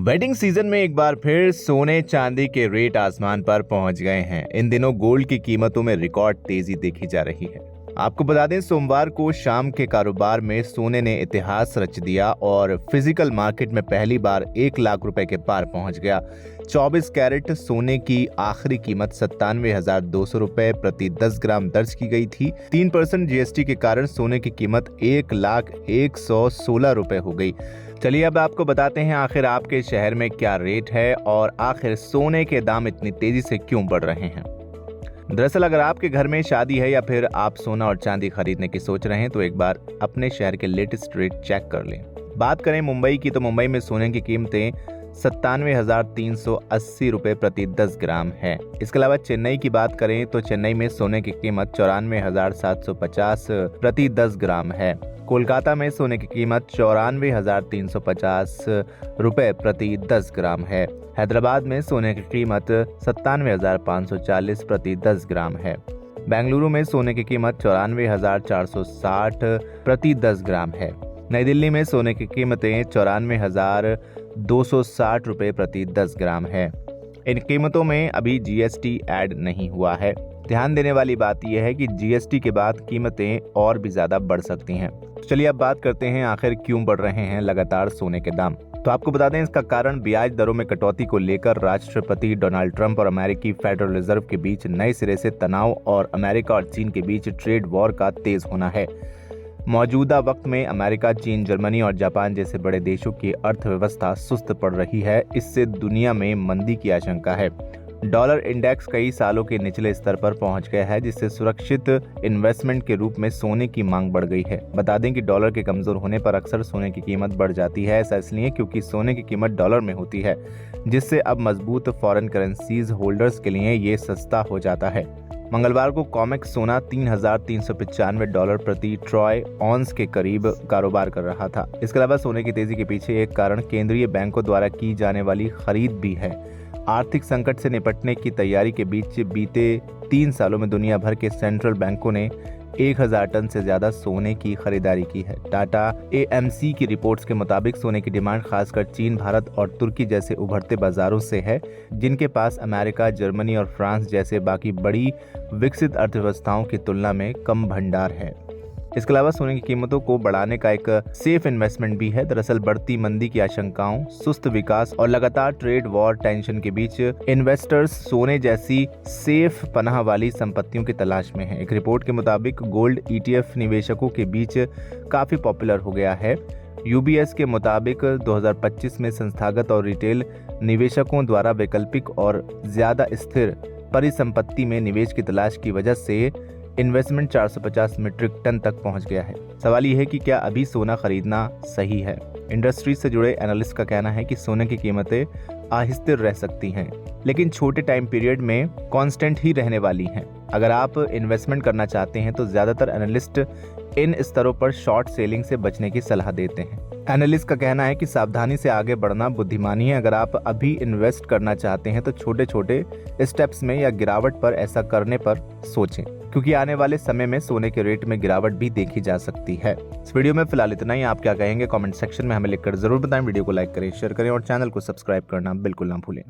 Wedding season में एक बार फिर सोने चांदी के रेट आसमान पर पहुंच गए हैं। इन दिनों गोल्ड की कीमतों में रिकॉर्ड तेजी देखी जा रही है। आपको बता दें, सोमवार को शाम के कारोबार में सोने ने इतिहास रच दिया और फिजिकल मार्केट में पहली बार 1 लाख रुपए के पार पहुंच गया। 24 कैरेट सोने की आखिरी कीमत 97,200 रुपए प्रति 10 ग्राम दर्ज की गई थी। 3% जीएसटी के कारण सोने की कीमत 1,116 रुपए हो गई। चलिए अब आपको बताते हैं आखिर आपके शहर में क्या रेट है और आखिर सोने के दाम इतनी तेजी से क्यों बढ़ रहे हैं। दरअसल अगर आपके घर में शादी है या फिर आप सोना और चांदी खरीदने की सोच रहे हैं तो एक बार अपने शहर के लेटेस्ट रेट चेक कर लें। बात करें मुंबई की तो मुंबई में सोने की कीमतें 97,380 रुपए प्रति 10 ग्राम है। इसके अलावा चेन्नई की बात करें तो चेन्नई में सोने की कीमत 94,750 प्रति 10 ग्राम है। कोलकाता में सोने की कीमत 94,350 रुपए प्रति 10 ग्राम है। हैदराबाद में सोने की कीमत 97,540 प्रति 10 ग्राम है। बेंगलुरु में सोने की कीमत 94,460 प्रति 10 ग्राम है। नई दिल्ली में सोने की कीमतें 94,260 रुपए प्रति 10 ग्राम है। इन कीमतों में अभी जीएसटी ऐड नहीं हुआ है। ध्यान देने वाली बात यह है कि जीएसटी के बाद कीमतें और भी ज्यादा बढ़ सकती हैं। चलिए अब बात करते हैं आखिर क्यों बढ़ रहे हैं लगातार सोने के दाम। तो आपको बता दें, इसका कारण ब्याज दरों में कटौती को लेकर राष्ट्रपति डोनाल्ड ट्रंप और अमेरिकी फेडरल रिजर्व के बीच नए सिरे से तनाव और अमेरिका और चीन के बीच ट्रेड वॉर का तेज होना है। मौजूदा वक्त में अमेरिका, चीन, जर्मनी और जापान जैसे बड़े देशों की अर्थव्यवस्था सुस्त पड़ रही है। इससे दुनिया में मंदी की आशंका है। डॉलर इंडेक्स कई सालों के निचले स्तर पर पहुंच गया है, जिससे सुरक्षित इन्वेस्टमेंट के रूप में सोने की मांग बढ़ गई है। बता दें कि डॉलर के कमजोर होने पर अक्सर सोने की कीमत बढ़ जाती है। ऐसा इसलिए क्योंकि सोने की कीमत डॉलर में होती है, जिससे अब मजबूत फॉरेन करेंसीज होल्डर्स के लिए ये सस्ता हो जाता है। मंगलवार को कॉमेक्स सोना $3,395 प्रति ट्रॉय ऑन्स के करीब कारोबार कर रहा था। इसके अलावा सोने की तेजी के पीछे एक कारण केंद्रीय बैंकों द्वारा की जाने वाली खरीद भी है। आर्थिक संकट से निपटने की तैयारी के बीच बीते 3 सालों में दुनिया भर के सेंट्रल बैंकों ने 1,000 टन से ज्यादा सोने की खरीदारी की है। टाटा एएमसी की रिपोर्ट्स के मुताबिक सोने की डिमांड खासकर चीन, भारत और तुर्की जैसे उभरते बाजारों से है, जिनके पास अमेरिका, जर्मनी और फ्रांस जैसे बाकी बड़ी विकसित अर्थव्यवस्थाओं की तुलना में कम भंडार है। इसके अलावा सोने की कीमतों को बढ़ाने का एक सेफ इन्वेस्टमेंट भी है। दरअसल बढ़ती मंदी की आशंकाओं, सुस्त विकास और लगातार ट्रेड वॉर टेंशन के बीच इन्वेस्टर्स सोने जैसी सेफ पनाह वाली संपत्तियों की तलाश में हैं। एक रिपोर्ट के मुताबिक गोल्ड ईटीएफ निवेशकों के बीच काफी पॉपुलर हो गया है। यूबीएस के मुताबिक 2025 में संस्थागत और रिटेल निवेशकों द्वारा वैकल्पिक और ज्यादा स्थिर परिसंपत्ति में निवेश की तलाश की वजह से इन्वेस्टमेंट 450 मीट्रिक टन तक पहुंच गया है। सवाल यह है कि क्या अभी सोना खरीदना सही है। इंडस्ट्री से जुड़े एनालिस्ट का कहना है कि सोने की कीमतें अस्थिर रह सकती हैं, लेकिन छोटे टाइम पीरियड में कांस्टेंट ही रहने वाली हैं। अगर आप इन्वेस्टमेंट करना चाहते हैं तो ज्यादातर एनालिस्ट इन स्तरों पर शॉर्ट सेलिंग से बचने की सलाह देते हैं। एनालिस्ट का कहना है कि सावधानी से आगे बढ़ना बुद्धिमानी है। अगर आप अभी इन्वेस्ट करना चाहते हैं तो छोटे छोटे स्टेप्स में या गिरावट पर ऐसा करने पर सोचें, क्योंकि आने वाले समय में सोने के रेट में गिरावट भी देखी जा सकती है। इस वीडियो में फिलहाल इतना ही। आप क्या कहेंगे कमेंट सेक्शन में हमें लिखकर जरूर बताएं। वीडियो को लाइक करें, शेयर करें और चैनल को सब्सक्राइब करना बिल्कुल ना भूलें।